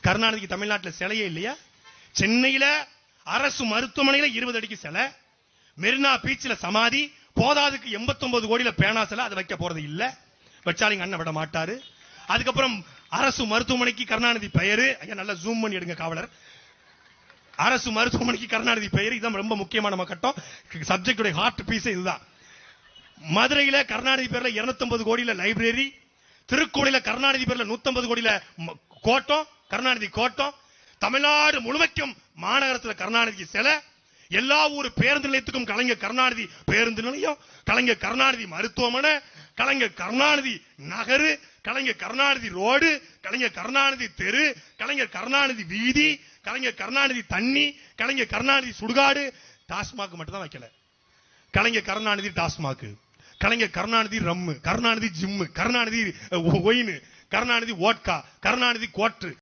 கருணாநிதிக்கு தமிழ்நாட்டில் சிலையே இல்லையா? சென்னையில அரசு மருத்துவமனையில 20 அடிக்கு சிலை, மெரினா பீச்சில் சமாதி, போதாதுக்கு 89 கோடியில பேனா சிலை, அதை வைக்க போறது இல்ல, வச்சாலிங்க அண்ணன் விட மாட்டாரு. அதுக்கப்புறம் அரசு மருத்துவமனைக்கு கருணாநிதி பெயரு, நல்லா ஜூம் பண்ணி எடுங்க காவலர், அரசு மருத்துவமனைக்கு கருணாநிதி பெயர், இதுதான் ரொம்ப முக்கியமான நம்ம கட்டம், சப்ஜெக்டுடைய ஹார்ட் பீஸ் இதுதான். மதுரையில கருணாநிதி பேர்ல 250 கோடியில லைப்ரரி, திருக்கோயில கருணாநிதி பேர்ல 150 கோடியில கோட்டம், கருணாநிதி கோட்டம், தமிழ்நாடு முழுமைக்கும் மாநகரத்தில் கருணாநிதி சிலை, எல்லா ஊர் பேருந்து நிலையத்துக்கும் கலைஞர் கருணாநிதி பேருந்து நிலையம், கலைஞர் கருணாநிதி மருத்துவமனை, கலைஞர் கருணாநிதி நகரு, கலைஞர் கருணாநிதி ரோடு, கலைஞர் கருணாநிதி தெரு, கலைஞர் கருணாநிதி வீதி, கலைஞர் கருணாநிதி தண்ணி, கலைஞர் கருணாநிதி சுடுகாடு. டாஸ்மாக் மட்டும் தான் வைக்கல. Kalaignar Karunanidhi Tasmac, Kalaignar Karunanidhi rum, Karunanidhi gym, Karunanidhi wine, Karunanidhi vodka, Karunanidhi கோட்ரு.